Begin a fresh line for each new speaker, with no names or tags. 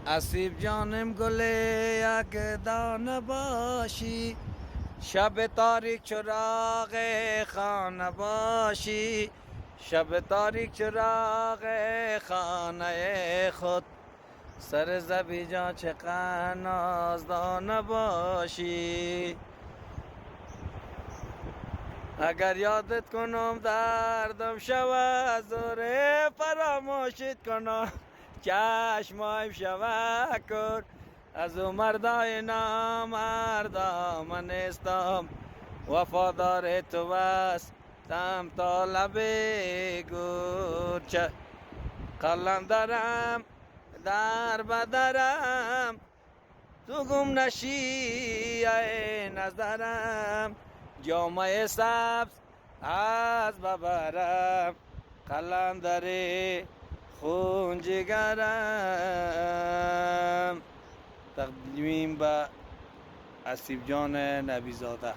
اسیب جانم گل یک دانه باشی، شب تاریک چراغ خانه باشی، شب تاریک چراغ خانه خود، سر زبی جان چقدر نازدانه باشی. اگر یادت کنم دردم شود زوره فراموشت کنم، چشمایم شود کن از او مردای نامردا من نیستم، وفادار تو بستم تا لب گور. چه قلندرم در بدرم، تو گم نشی ای نظرم، جامعه سبز از ببرم، قلندر خون جگرم. تقدیم به اسیب جان نبیزاده.